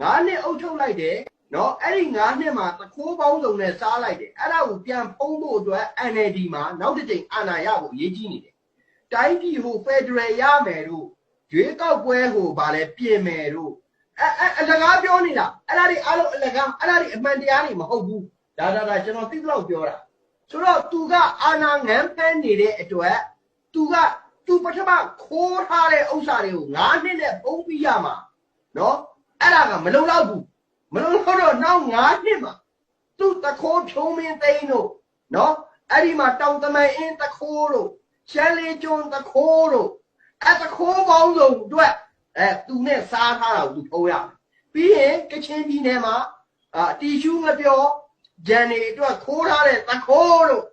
9 နှစ်အုပ်ချုပ်လိုက်တယ်နော်အဲ့ဒီ9 နှစ်မှာတခိုးပေါင်းစုံနဲ့စားလိုက်တယ်အဲ့ဒါကိုပြန်ဖုံးဖို့အတွက် NLD မှာနောက်တစ်ချိန်အာဏာရဖို့အရေးကြီးနေတယ်တိုင်းပြည်ဟို Federal ရမယ်တို့ရွေးကောက်ပွဲဟိုဗာလဲပြင်မယ်တို့အလကားပြောနေတာအဲ့ဒါတွေအားလုံးအလကားအဲ့ဒါတွေအမှန်တရားတွေမဟုတ်ဘူးဒါကျွန်တော်သိသလောက်ပြောတာဆိုတော့သူကအာဏာငန်းဖမ်းနေတဲ့အတွက်သူပထမခိုးထားတဲ့ဥစ္စာတွေကို9 နှစ်နဲ့ပုံပြီးရမှာနော်အဲ့ဒါကမလုံလောက်ဘူးမလုံလောက်တော့နောက်9 နှစ်မှာသူတခိုးဖြုံးမင်းသိန်းတို့နော်အဲ့ဒီမှာတောင်တမန်အင်းတခိုးတို့ရှမ်းလေးကျွန်းတခိုးတို့အဲ့တခိုးပေါင်းစုံအတွက်သူနဲ့စားထားတာကိုသူဖုံးရမယ်ပြီးရင်ကချင်ပြည်နယ်မှာတီရှူးမပြောဂျန်နေအတွက်ခိုးထားတဲ့တခိုးတို့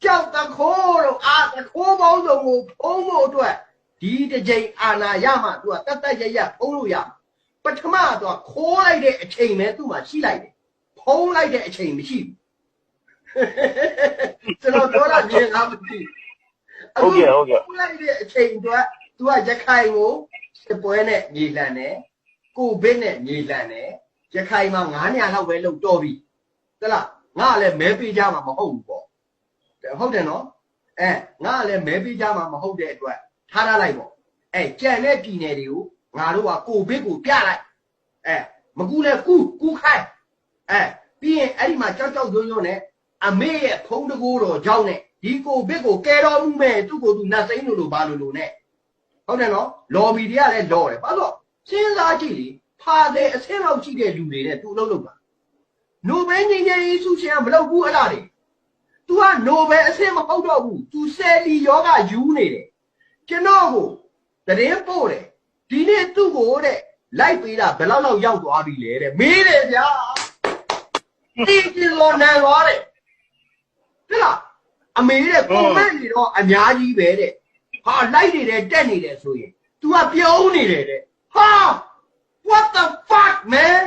ကြောက်တခိုးတို့တခိုးပေါင်းစုံကိုဖုံးဖို့အတွက်ဒီတစ်ချိန်အာဏာရမှသူကတရဖုံးလို့ရပထမတော့ခိုးလိုက်တဲ့အချိန်ပဲသူ့မှာရှိလိုက်တယ်ဖုံးလိုက်တဲ့အချိန်မရှိဘူးကျွန်တော်ပြောတာမြင်လားမသိဟုတ်ကဲ့ဖုံးလိုက်တဲ့အချိန်တော့သူကရခိုင်ကိုစစ်ပွဲနဲ့မြေလှန်တယ်ကိုဗစ်နဲ့မြေလှန်တယ်ရခိုင်မှာ900လောက်ပဲလုံတော့ပြီသလားငါလည်းမဲပေးကြမှာမဟုတ်ဘူးပေါ့ဟုတ်တယ်နော်ငါလည်းမဲပေးကြမှာမဟုတ်တဲ့အတွက်ထားလိုက်ပေါ့ကြံတဲ့ပြည်နယ်တွေကိုငါတို့ကကိုဗစ်ကိုပြလိုက်မကူလဲကူခိုင်းပြီးရင်အဲ့ဒီမှာကြောက်ရွံ့နဲ့အမေရဲ့ဖုံးတကိုးတော်ကြောင့်နဲ့ဒီကိုဗစ်ကိုကဲတော်မှုမဲ့သူ့ကိုယ်သူနတ်စိမ့်လို့ဘာလို့နဲ့ဟုတ်တယ်နော်လော်ဘီတွေကလည်းလော်တယ်ဘာလို့စဉ်းစားကြည့်လေဖာတဲ့အဆင့်လောက်ရှိတဲ့လူတွေနဲ့သူ့အလုပ်လုပ်တာနိုဘယ်ငြိမ်းချမ်းရေးဆုရှင်ကမလုပ်ဘူးအဲ့ဒါတွေ तू ကနိုဘယ်အဆင့်မဟုတ်တော့ဘူး तू ဆယ်လီယောဂယူနေတယ်ကျွန်တော်ကိုတရင်ပို့တယ်ဒီနေ့သူ့ကိုတဲ့လိုက်ပေးတာဘယ်လောက်ရောက်သွားပြီလဲတဲ့မေးတယ်ဗျာဒီလိုနန်သွားတယ်ဒီလားအမေတဲ့ကွန်မန့်နေတော့အများကြီးပဲတဲ့ဟာလိုက်နေတယ်တက်နေတယ်ဆိုရင် तू ကပြုံးနေတယ်တဲ့ဟာ what the fuck man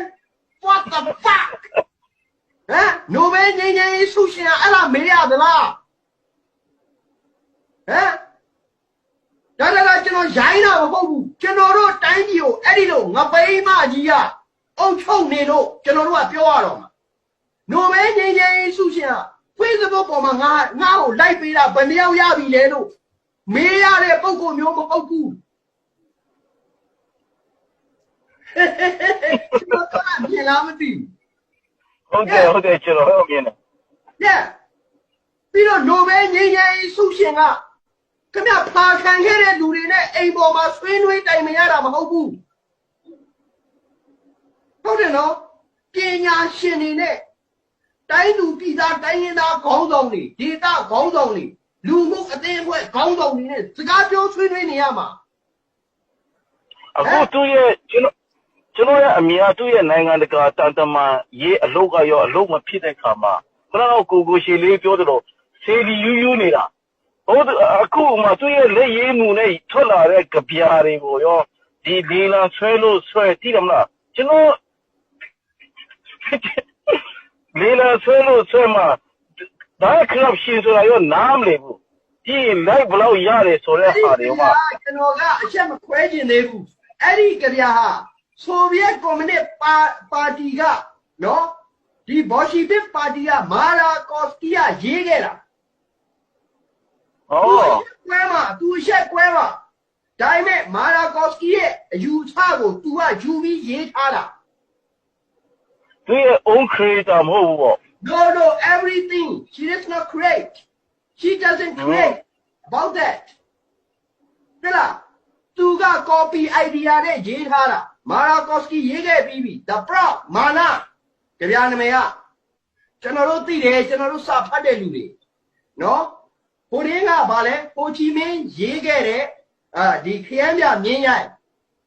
what the fuck နိုဘယ်ငြိမ်းချမ်းရေးဆုရှင်အဲ့လားမေးရသလားဒါကျွန်တော်ရိုင်းတာမဟုတ်ဘူးကျွန်တော်တို့တိုင်းပြည်ကိုအဲ့ဒီလိုငပိမကြီးကအုပ်ချုပ်နေလို့ကျွန်တော်တို့ကပြောရတော့မှာနိုဘယ်ငြိမ်းချမ်းရေးဆုရှင်က Facebook ပေါ်မှာငါ့ကိုလိုက်ပေးတာဘယ်နှယောက်ရပြီလဲလို့မေးရတဲ့ပုံကိုမျိုးမဟုတ်ဘူးကျွန်တော်ကမြင်လားမသိဘူးဟုတ်တယ်ကျွန်တော်ဟုတ်မြင်တယ်ပြီးတော့နိုဘယ်ငြိမ်းချမ်းရေးဆုရှင်ကခင်ဗျဖာခံခဲ့တဲ့လူတွေနဲ့အိမ်ပေါ်မှာဆွေးနွေးတိုင်မရတာမဟုတ်ဘူးဟုတ်တယ်နော်ပညာရှင်တွေနဲ့တိုင်းလူပြည်သားတိုင်းရင်းသားခေါင်းဆောင်တွေဒေသခေါင်းဆောင်တွေလူမှုအသင်းအဖွဲ့ခေါင်းဆောင်တွေနဲ့စကားပြောဆွေးနွေးနေရမှာအခုသူရဲ့ကျွန်တော်ရဲ့အမြင်အသူ့ရဲ့နိုင်ငံတကာတန်တမာရေးအလုပ်ကရောအလုပ်မဖြစ်တဲ့ခါမှာခဏတော့ကိုရှည်လေးပြောသလိုစေဒီယူနေတာဟုတ်အခုမှသူ့ရဲ့လက်ရည်မှုနဲ့ထွက်လာတဲ့ကြပြားတွေကိုရောဒီလေလာဆွဲလို့ဆွဲတိတယ်မလားကျွန်တော်လေလာဆွဲလို့ဆွဲမှာဒါခရပ်ရှင်ဆိုတာရောနားမလည်ဘူးဒီလိုက်ဘလောက်ရတယ်ဆိုတဲ့ဟာတွေကကျွန်တော်ကအချက်မခွဲကျင်သေးဘူးအဲ့ဒီကြပြားဟာဆိုဗီယက်ကွန်မြူနစ်ပါတီကနော်ဒီဘော်ရှီဗစ်ပါတီကမာရာကော့စကီကရေးခဲ့တာသူရှက်ကွဲမှာဒါပေမဲ့မာရာကော့စကီရဲ့အယူဆကို तू ကယူပြီးရေးထားတာသူရဲ့ own creator မဟုတ်ဘူးပေါ့ no everything she does not create she doesn't create about that တဲ့လား तू က copy idea နဲ့ရေးထားတာမာရာကော့စကီရေးခဲ့ပြီးပြီ the prop မာနာကြပြနာမည်ကကျွန်တော်တို့သိတယ်ကျွန်တော်တို့စာဖတ်တဲ့လူတွေနော်ဟိုရင်းကဗာလဲဟိုချီမင်းရေးခဲ့တဲ့ဒီခရမ်းပြမြင်းရိုက်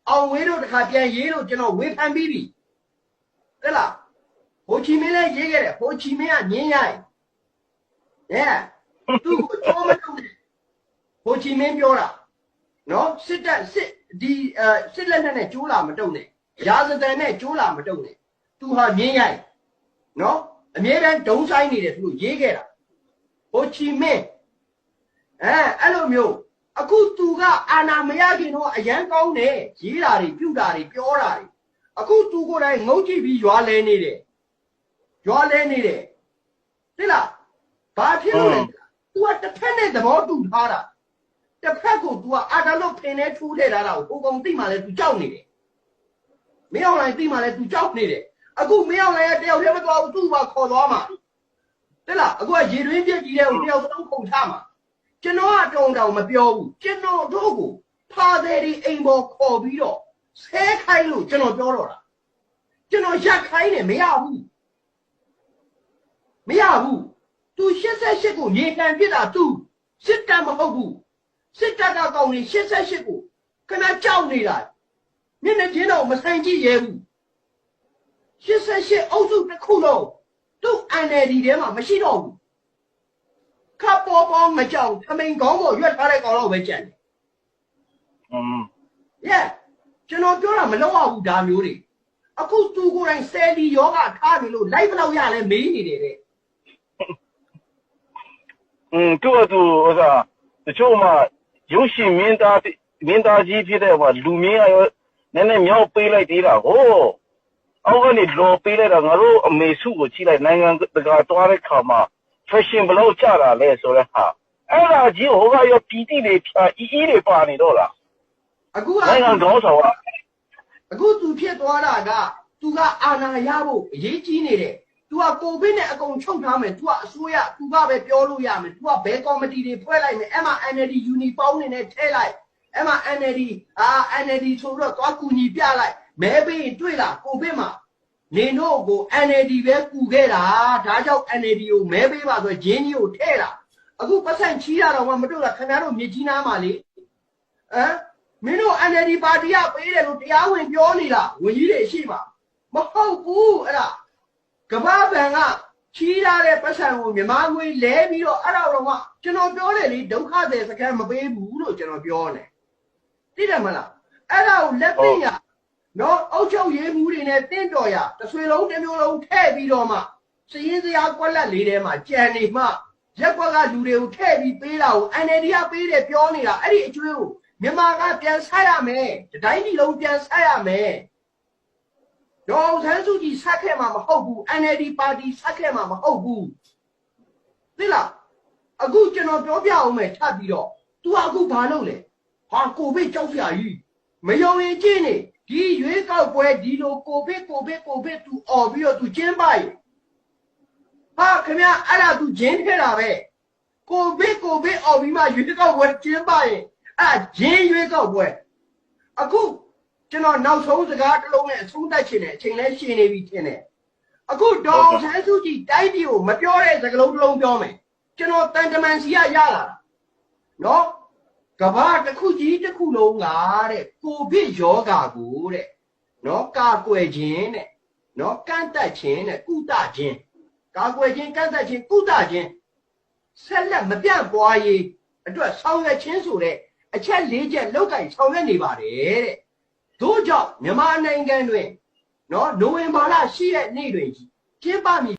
အောင်ဝေးတို့တခါပြန်ရေးလို့ကျွန်တော်ဝေဖန်ပြီးပြီတဲ့လားဟိုချီမင်းလည်းရေးခဲ့တယ်ဟိုချီမင်းကမြင်းရိုက်သူ့ကိုတော့မလုပ်နဲ့ဟိုချီမင်းပြောတာနော်စစ်လက်နဲ့ကျိုးလာမတုံနဲ့ရာဇသံနဲ့ကျိုးလာမတုံနဲ့သူဟာမြင်းရိုက်နော်အမြဲတမ်းဒုံဆိုင်နေတယ်သူတို့ရေးခဲ့တာဟိုချီမင်းအဲ့လိုမျိုးအခုသူကအာဏာမရခင်တော့အရန်ကောင်းတယ်ရေးတာတွေပြုတာတွေပြောတာတွေ အခုသူကိုယ်တိုင်ငုံကြည့်ပြီးရွာလဲနေတယ်သိလားဘာဖြစ်လို့လဲ तू ကတစ်ဖက်နဲ့သဘောတူထားတာတစ်ဖက်ကို तू ကအာတလို့ဖင်နေထူးထည့်ထားတာကိုကိုကောင်သိမှလဲ तू ကြောက်နေတယ်မင်းအောင်လိုင်းသိမှလဲ तू ကြောက်နေတယ်အခုမင်းအောင်လိုင်းရဲ့တယောက်တည်းမသွားဘူးသူ့ဘာခေါ်သွားမှာသိလားအခုကရေတွင်းပြက်ကြီးတဲ့ကိုတယောက်သုံးခုန်ထားမှာကျွန်တော်ကတောင်မပြောဘူးကျွန်တော်တို့ကိုဖာသေးဒီအိမ်ပေါ်ခေါ်ပြီးတော့ဆဲခိုင်းလို့ကျွန်တော်ပြောတော့တာကျွန်တော်ရက်ခိုင်းတယ်မရဘူးသူ88ကိုမြေခံပြစ်တာသူစစ်တပ်မဟုတ်ဘူးစစ်တပ်ကကောင်းနေ88ကိုခဏကြောက်နေတာမျက်နှာချင်းတော့မဆိုင်ကြည့်ရဲဘူး88အုပ်စုတစ်ခုလုံးသူ့ NLD ထဲမှာမရှိတော့ဘူးခပ်ပေါ်ပေါ်မကြောက်အမိန်ကောင်းပေါ်ရွက်ထားတဲ့ကောင်တော့ပဲကြံတယ်ကျွန်တော်ပြောတာမလောက်အောင်ဒါမျိုးတွေအခုသူကိုယ်တိုင်ဆယ်လီယောဂထားပြီလို့လိုက်ဘလောက်ရလဲမေးနေတယ်တဲ့သူ့အတူဟိုစားတချို့မှရုပ်ရှင်မင်းသားကြီးဖြစ်တဲ့ဟိုလူမင်းရောနည်းနည်းမြောက်ပေးလိုက်သေးတာဟိုအောက်ကနေလော်ပေးလိုက်တာငါတို့အမေစုကိုကြည့်လိုက်နိုင်ငံတကာတွားတဲ့ခါမှာ fashion ဘလို့ကြတာလဲဆိုတဲ့ဟာအဲ့ဒါကြီးဟိုကရောပီတိတွေဖြာအီးတွေပါနေတော့လားအခုကနိုင်ငံတော်ဆောင်ကအခုသူဖြစ်သွားတာကသူကအာဏာရဖို့အရေးကြီးနေတယ်तू ကကိုဗစ်နဲ့အကုန်ချုပ်ထားမယ် तू ကအစိုးရ तू ကပဲပြောလို့ရမယ် तू ကဘယ်ကော်မတီတွေဖွဲ့လိုက်မယ်အဲ့မှာ NLD ယူနီပေါင်းနေနဲ့ထည့်လိုက်အဲ့မှာ NLD ဆိုတော့သွားကူညီပြလိုက်မဲပေးရင်တွေ့လားကိုဗစ်မှာနေတို့ကို NLD ပဲကူခဲ့တာဒါကြောင့် NLD ကိုမဲပေးပါဆိုဂျင်းကြီးကိုထည့်လာအခုပတ်စံချီးရတော့မှမတွေ့လားခင်ဗျားတို့မြေကြီးနားမှာလေမင်းတို့ NLD ပါတီကပေးတယ်လို့တရားဝင်ပြောနေတာဝင်ကြီးတွေရှိမှာမဟုတ်ဘူးအဲ့ဒါကမ္ဘာဘဏ်ကချီးရတဲ့ပတ်စံကိုမြန်မာငွေလဲပြီးတော့အဲ့ဒါတော့မှကျွန်တော်ပြောတယ်လေဒုက္ခသည်စခန်းမပေးဘူးလို့ကျွန်တော်ပြောတယ်သိတယ်မလားအဲ့ဒါကိုလက်သိရနော်အောက်ချုပ်ရေးမှုတွေနဲ့တင့်တော်ရတဆွေလုံးတစ်မျိုးလုံးထည့်ပြီးတော့မှစည်ရင်းစရာကွက်လက်လေးထဲမှာကြံနေမှရက်ကွက်ကလူတွေကိုထည့်ပြီးပေးတာကို NLD ကပေးတယ်ပြောနေတာအဲ့ဒီအကျွေးကိုမြန်မာကပြန်ဆက်ရမယ်တိုင်းပြည်လုံးပြန်ဆက်ရမယ်ဒေါ်အောင်ဆန်းစုကြည်ဆက်ခဲ့မှာမဟုတ်ဘူး NLD ပါတီဆက်ခဲ့မှာမဟုတ်ဘူးသိလားအခုကျွန်တော်ပြောပြအောင်မယ်ထပ်ပြီးတော့ तू အခုဘာလုပ်လဲဟာကိုဗစ်ကြောက်စရာကြီးမယုံရင်ကြည့်နေဒီရွေးကောက်ပွဲဒီလိုကိုဗစ် तू អော်ပြီးတော့ तू ကျင်းပရင်ဟာခင်ဗျအဲ့ဒါ तू ဂျင်းထဲတာပဲကိုဗစ်អော်ပြီးမှရွေးကောက်ပွဲကျင်းပရင်အဲ့ဂျင်းရွေးကောက်ပွဲအခုကျွန်တော်နောက်ဆုံးစကားတစ်လုံးနဲ့အဆုံးသတ်ချင်တယ်အချိန်လဲရှည်နေပြီထင်တယ်အခုဒေါ်ဆန်းစုကြည်တိုက်ပြည်ကိုမပြောတဲ့စကားလုံးတစ်လုံးပြောမယ်ကျွန်တော်တန်တမန်စီရလာနော်ကဘာတစ်ခုကြီးတစ်ခုလုံးကတဲ့ကိုဗစ်ယောဂါကိုတဲ့နော်ကာကွယ်ခြင်းတဲ့နော်ကန့်တက်ခြင်းတဲ့ကုသခြင်းကာကွယ်ခြင်းကန့်တက်ခြင်းကုသခြင်းဆက်လက်မပြန့်ပွားရေးအတွက်ဆောင်ရွက်ခြင်းဆိုတဲ့အချက်၄ချက်လောက်ကင်ဆောင်ရွက်နေပါတယ်တဲ့တို့ကြောင့်မြန်မာနိုင်ငံတွင်နော်နိုဝင်ဘာလ10ရက်နေ့တွင်ကျင်းပမည်